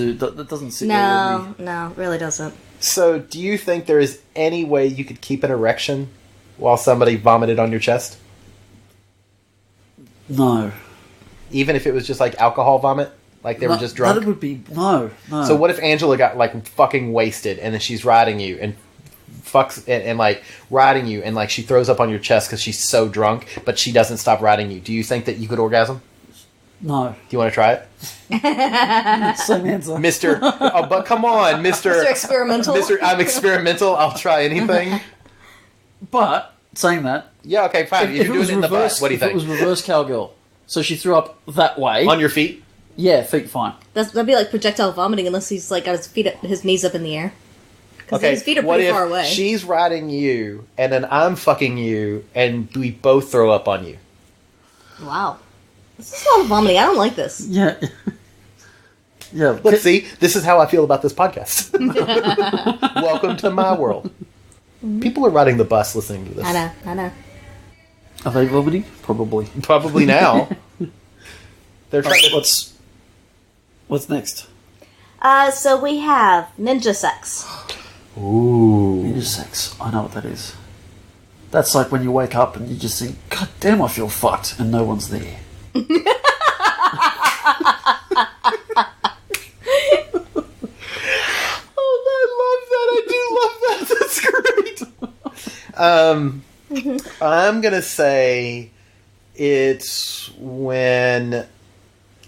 sit well with me. No, really doesn't. So, do you think there is any way you could keep an erection while somebody vomited on your chest? No. Even if it was just like alcohol vomit? Like they were just drunk? That would be... No. So what if Angela got like fucking wasted and then she's riding you and fucks and like riding you and like she throws up on your chest because she's so drunk, but she doesn't stop riding you? Do you think that you could orgasm? No. Do you want to try it? Same answer. Mr. Oh, but come on, Mr. Mr. Experimental. I'm experimental. I'll try anything. But, saying that... Yeah, okay, fine. If you're doing it in the butt, what do you think? If it was reverse cowgirl, so she threw up that way... On your feet? Yeah, feet fine. That'd be like projectile vomiting unless he's like got his knees up in the air. Because his feet are pretty far away. She's riding you and then I'm fucking you and we both throw up on you? Wow. This is a lot of vomiting. I don't like this. Yeah. Yeah. Let's see. This is how I feel about this podcast. Welcome to my world. People are riding the bus listening to this. I know. Are they vomiting? Probably. Probably now. They're trying to... What's next? So we have ninja sex. Ooh. Ninja sex. I know what that is. That's like when you wake up and you just think, God damn, I feel fucked, and no one's there. That's great. I'm gonna say it's when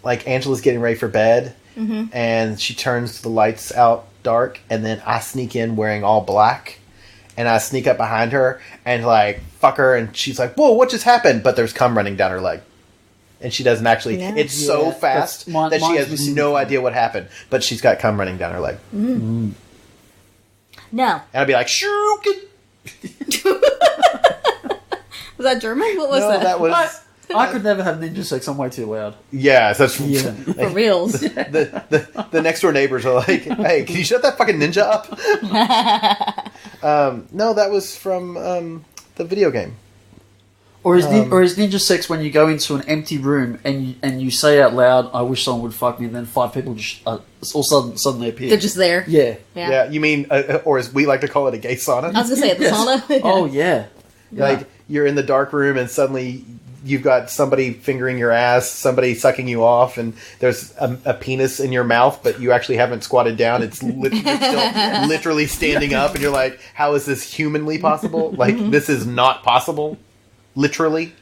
like Angela's getting ready for bed and she turns the lights out dark and then I sneak in wearing all black and I sneak up behind her and like fuck her and she's like, whoa, what just happened? But there's cum running down her leg. And she doesn't actually... Yeah. It's so fast that she has no idea what happened. But she's got cum running down her leg. Mm. No. And I'd be like, shoo! Was that German? What was no, that? that was... I could never have ninja sex. I'm way too loud. Yeah, that's... Yeah. For reals. The next door neighbors are like, hey, can you shut that fucking ninja up? No, that was from the video game. Or is ninja sex when you go into an empty room and you say out loud, "I wish someone would fuck me," and then 5 people just all suddenly appear. They're just there. Yeah. Yeah, you mean, or as we like to call it, a gay sauna? I was going to say, at the sauna. Oh, yeah. Like, you're in the dark room and suddenly you've got somebody fingering your ass, somebody sucking you off, and there's a penis in your mouth, but you actually haven't squatted down. It's you're still literally standing up, and you're like, how is this humanly possible? Like, this is not possible. Literally.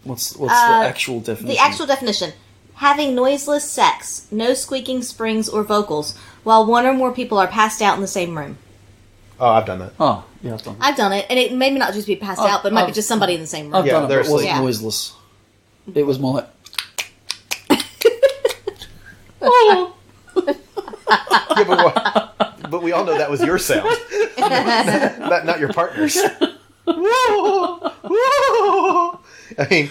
What's the actual definition? The actual definition. Having noiseless sex, no squeaking, springs, or vocals, while one or more people are passed out in the same room. Oh, I've done that. Oh, yeah, I've done that. I've done it, and it may not just be passed out, but it might be just somebody in the same room. I've done it, but it wasn't Yeah. noiseless. It was more like... Yeah, but we all know that was your sound. not your partner's. Whoa! Whoa! I mean,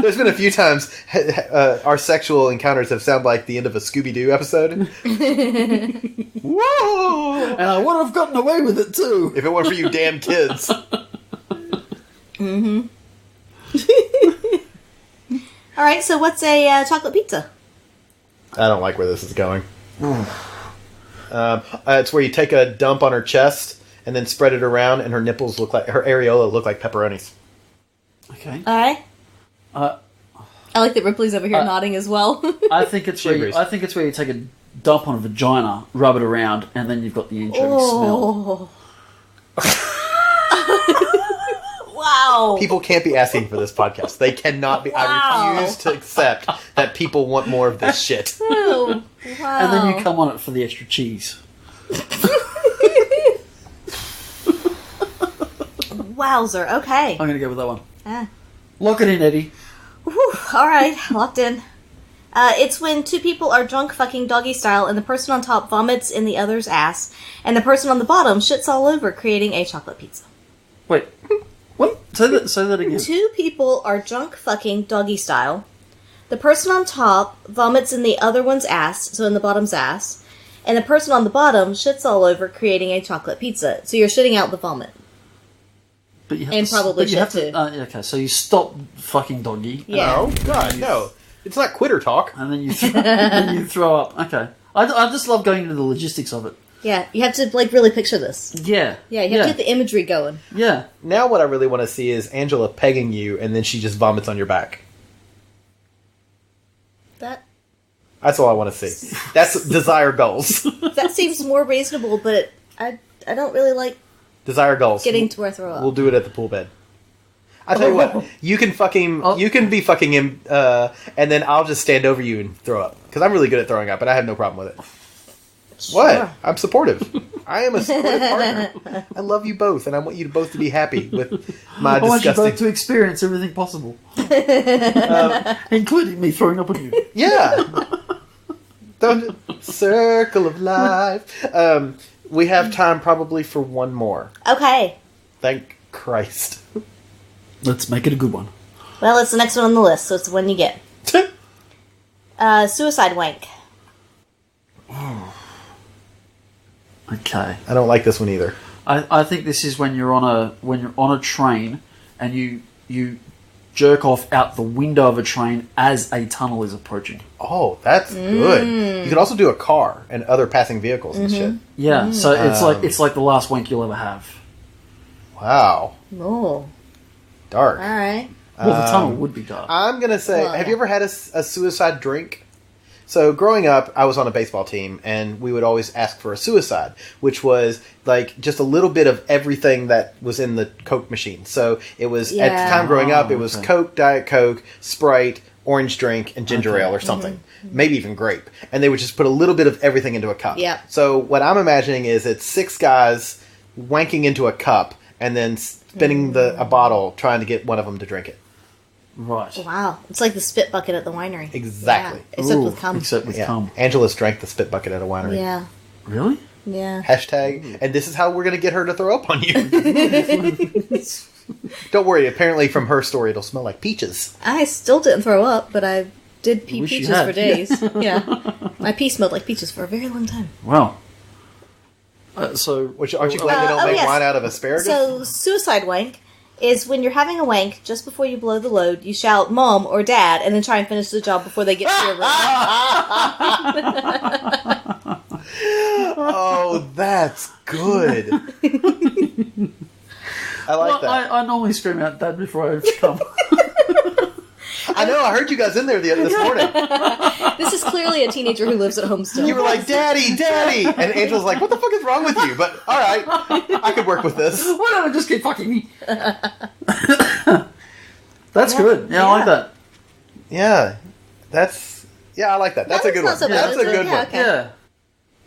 there's been a few times our sexual encounters have sounded like the end of a Scooby-Doo episode. Whoa! And I would have gotten away with it too. If it weren't for you damn kids. Mm-hmm. All right, so what's a chocolate pizza? I don't like where this is going. It's where you take a dump on her chest and then spread it around, and her nipples look like her areola look like pepperonis. Okay. All right. Uh, I like that Ripley's over here nodding as well. I think it's where agrees. I think it's where you take a dump on a vagina, rub it around, and then you've got the interesting smell. Wow. People can't be asking for this podcast. They cannot be. Wow. I refuse to accept that people want more of this shit. Oh, wow. And then you come on it for the extra cheese. Wowzer. Okay. I'm going to go with that one. Ah. Lock it in, Eddie. Whew. All right. Locked in. It's when two people are drunk fucking doggy style and the person on top vomits in the other's ass and the person on the bottom shits all over, creating a chocolate pizza. Wait. What? Say that again. Two people are drunk fucking doggy style. The person on top vomits in the other one's ass, so in the bottom's ass, and the person on the bottom shits all over, creating a chocolate pizza. So you're shitting out the vomit. But you have And to, probably but you have shit, to, okay, so you stop fucking doggy. Yeah. No, God, no. It's not quitter talk. And then you then you throw up. Okay. I just love going into the logistics of it. Yeah, you have to, really picture this. Yeah. Yeah, you have to get the imagery going. Yeah. Now what I really want to see is Angela pegging you, and then she just vomits on your back. That's all I want to see. That's desire goals. That seems more reasonable, but I don't really like Desire goals. getting to where I throw up. We'll do it at the pool bed. I tell you what, you can be fucking him, and then I'll just stand over you and throw up because I'm really good at throwing up, and I have no problem with it. Sure. What? I'm supportive. I am a supportive partner. I love you both, and I want you both to be happy with my I want you disgusting. both to experience everything possible, including me throwing up on you. Yeah. The circle of life. We have time probably for one more. Okay. Thank Christ. Let's make it a good one. Well, it's the next one on the list, so it's the one you get. Suicide wank. Okay. I don't like this one either. I think this is when you're on a train and you jerk off out the window of a train as a tunnel is approaching. Oh, that's good. You could also do a car and other passing vehicles and shit. Yeah, so it's like the last wank you'll ever have. Wow. Oh. Dark. All right. Well, the tunnel would be dark. I'm going to say, Well, have yeah. you ever had a suicide drink? So growing up, I was on a baseball team, and we would always ask for a suicide, which was like just a little bit of everything that was in the Coke machine. So it was, at the time growing up, it was okay. Coke, Diet Coke, Sprite, orange drink, and ginger ale or something. Maybe even grape. And they would just put a little bit of everything into a cup. Yeah. So what I'm imagining is it's 6 guys wanking into a cup and then spinning a bottle trying to get one of them to drink it. Right. Wow. It's like the spit bucket at the winery. Exactly. Yeah, except Ooh, with cum. Except with Yeah. cum. Angela's drank the spit bucket at a winery. Yeah. Really? Yeah. Hashtag, and this is how we're going to get her to throw up on you. Don't worry, apparently from her story it'll smell like peaches. I still didn't throw up, but I did pee Wish you peaches had. for days. Yeah. My pee smelled like peaches for a very long time. Wow. So Which, aren't you glad they don't make yes. wine out of asparagus? So, suicide wank is when you're having a wank, just before you blow the load, you shout "Mom" or "Dad," and then try and finish the job before they get to your room. Oh, that's good. I like that. I normally scream out "Dad" before I come. I know, I heard you guys in there this morning. This is clearly a teenager who lives at home still. You were like, Daddy, Daddy! And Angela's like, what the fuck is wrong with you? But, alright, I could work with this. Why don't I just keep fucking me? That's good. Yeah, I like that. Yeah, I like that. That's a good one. Not so bad, That's is a it? good Yeah, one. okay. Yeah.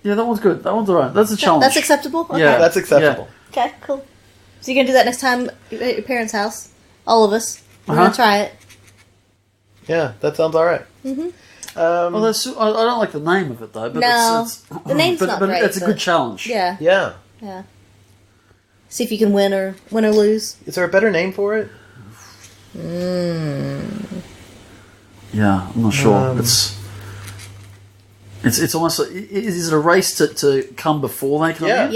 Yeah, that one's good. That one's alright. That's a challenge. That's acceptable? Okay. Yeah. That's acceptable. Okay, cool. So you're going to do that next time at your parents' house? All of us. We're going Uh-huh. to try it. Yeah, that sounds alright. Well, I don't like the name of it though. But No, it's, the name's not but great, it's a but- good challenge. Yeah. Yeah. Yeah. See if you can win or lose. Is there a better name for it? Yeah, I'm not sure. It's almost like, is it a race to come before they come Yeah. in?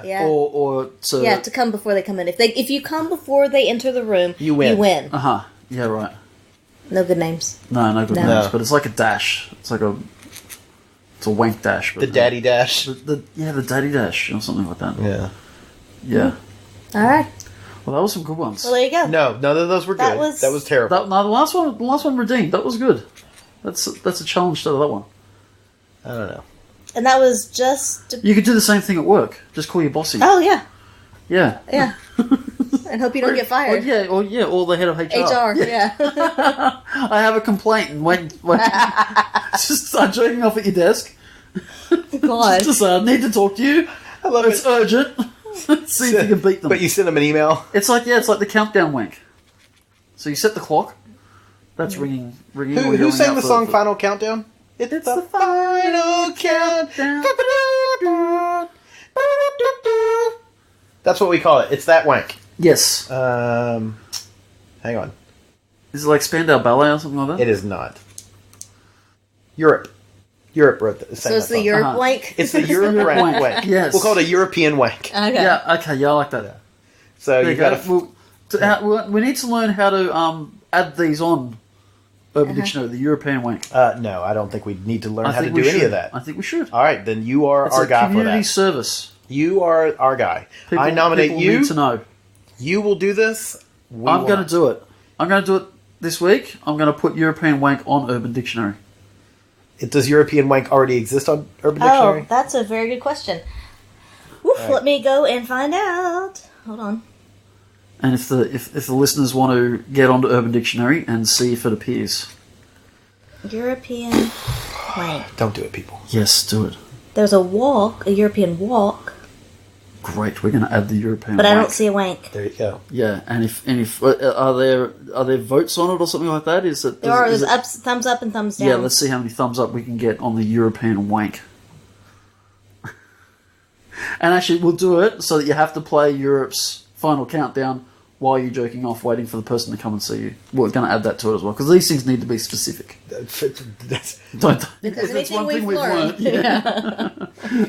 Yeah. Or to to come before they come in. If you come before they enter the room, You win. Uh-huh. Yeah, right. No good names. No good No. names. No. But it's like a dash. It's a wank dash. But The daddy dash. the daddy dash or something like that. Yeah. Yeah. All right. Well, that was some good ones. Well, there you go. No, none of those were That good. was- That was terrible. The last one redeemed. That was good. That's a challenge to that one. I don't know. And that was just. You could do the same thing at work. Just call your bossy. Oh yeah, Yeah. yeah. And hope you don't get fired. Or the head of HR. HR. Yeah. I have a complaint, and when just start joking off at your desk. God. Just say, I need to talk to you. I love It's urgent. See if you can beat them. But you send them an email. It's like the countdown wank. So you set the clock. That's ringing. Who sang the song Final Countdown? It's the final countdown. That's what we call it. It's that wank. Yes. Hang on. Is it like Spandau Ballet or something like that? It is not. Europe wrote the So it's the Europe wank. It's the Europe wank. wank. Yes. We'll call it a European wank. Okay. Yeah. Okay. Yeah, I like that. So There you you got go. We need to learn how to add these on Urban Dictionary, the European wank. no, I don't think we need to learn how to think we do any should. of that. I think we should. All right, then you are It's our a guy for community that. service. You are our guy. I nominate people you. Need to know. You will do this. I'm going to do it. I'm going to do it this week. I'm going to put European wank on Urban Dictionary. Does European wank already exist on Urban Oh, Dictionary? that's a very good question. Woof, Right. Let me go and find out. Hold on. And if the listeners want to get onto Urban Dictionary and see if it appears, European wank. Don't do it, people. yes, do it. There's a European walk, Great, we're going to add the European. but wank. I don't see a wank. There you go. Yeah, and if are there votes on it or something like that? Is it? There are is there's it- thumbs up and thumbs down. Yeah, let's see how many thumbs up we can get on the European wank. And actually, we'll do it so that you have to play Europe's Final Countdown while you're joking off, waiting for the person to come and see you. We're going to add that to it as well, because these things need to be specific. Don't. Because That's anything one thing we've learned. Yeah.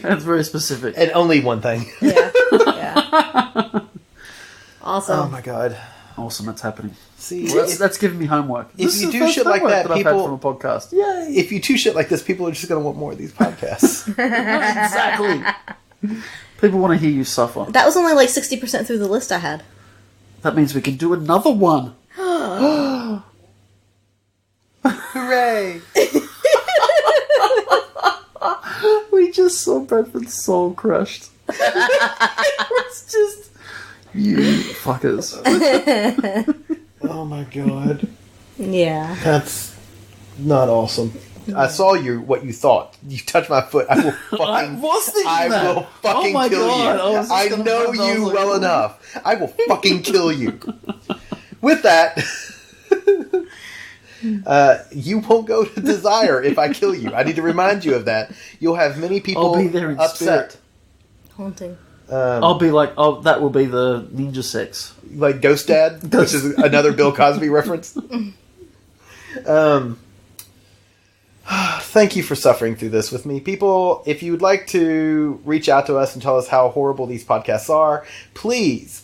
That's very specific. And only one thing. Yeah. Yeah. Awesome. Oh my god. Awesome, that's happening. See, Well, that's giving me homework. if This you is the do first shit like homework that, I've had people- from a podcast. Yay! if you do shit like this, people are just going to want more of these podcasts. Exactly. People want to hear you suffer. That was only like 60% through the list I had. That means we can do another one. Hooray! We just saw Bradford's soul crushed. It's just you fuckers. Oh my god. Yeah. That's not awesome. I saw what you thought. You touched my foot. I will fucking. I was thinking I that. will fucking Oh my kill God, I you. was just I gonna know find out, I you was like, well oh. enough. I will fucking kill you. With that, you won't go to Desire if I kill you. I need to remind you of that. You'll have many people I'll be there in upset. spirit. Haunting. I'll be like, oh, that will be the ninja sex. Like Ghost Dad, which is another Bill Cosby reference. Thank you for suffering through this with me. People, if you would like to reach out to us and tell us how horrible these podcasts are, please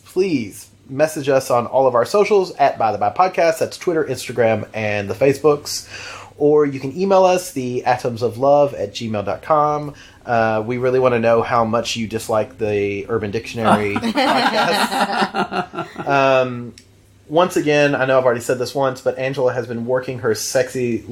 message us on all of our socials at By the By Podcast. That's Twitter, Instagram, and the Facebooks. Or you can email us, the atomsoflove@gmail.com. We really want to know how much you dislike the Urban Dictionary podcast. Once again, I know I've already said this once, but Angela has been working her sexy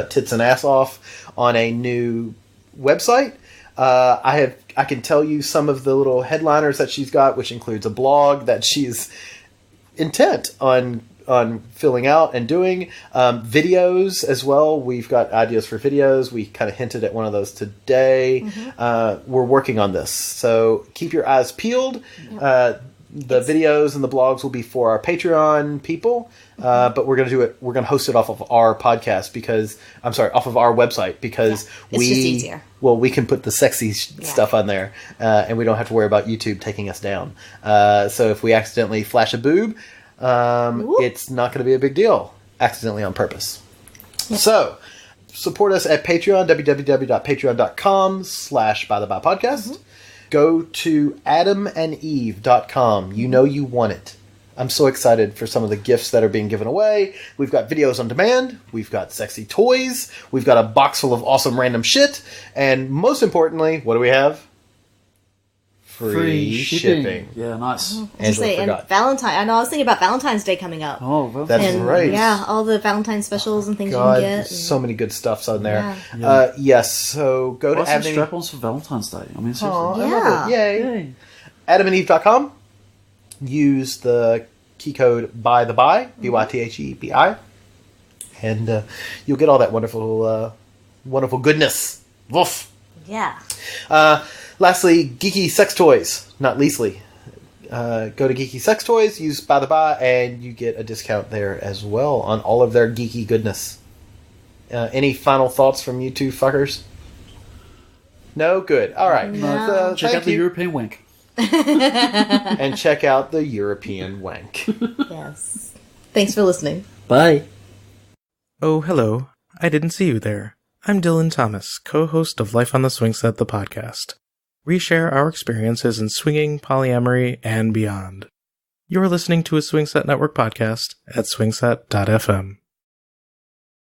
tits and ass off on a new website. I can tell you some of the little headliners that she's got, which includes a blog that she's intent on filling out and doing. Videos as well. We've got ideas for videos. We kind of hinted at one of those today. We're working on this. So keep your eyes peeled. The videos and the blogs will be for our Patreon people, but we're going to do it. We're going to host it off of our podcast off of our website because It's just easier. Well, we can put the sexy stuff on there, and we don't have to worry about YouTube taking us down. So if we accidentally flash a boob, it's not going to be a big deal. Accidentally on purpose. So support us at Patreon, www.patreon.com/bythebypodcast. Go to adamandeve.com. You know you want it. I'm so excited for some of the gifts that are being given away. We've got videos on demand. We've got sexy toys. We've got a box full of awesome random shit. And most importantly, what do we have? Free shipping. Yeah, nice. Angela forgot. And Valentine. I know. I was thinking about Valentine's Day coming up. Oh, well, That's and, right. Yeah, all the Valentine specials and things God, you can get. so many good stuffs on there. Yeah. Yes, so go to Buy some Adam. strap-ons for Valentine's Day. I mean, seriously. Aw, I Yeah. love it. Yay. Yay. AdamandEve.com. Use the key code BYTHEBI, BYTHEBI, and you'll get all that wonderful, wonderful goodness. Woof. Yeah. Lastly, geeky sex toys, not leastly. Go to Geeky Sex Toys, use By the By, and you get a discount there as well on all of their geeky goodness. Any final thoughts from you two fuckers? No? Good. All right. No. Check thank out the you. European wank. And check out the European wank. Yes. Thanks for listening. Bye. Oh, hello. I didn't see you there. I'm Dylan Thomas, co-host of Life on the Swing Set, the podcast. We share our experiences in swinging, polyamory, and beyond. You're listening to a Swing Set Network podcast at swingset.fm.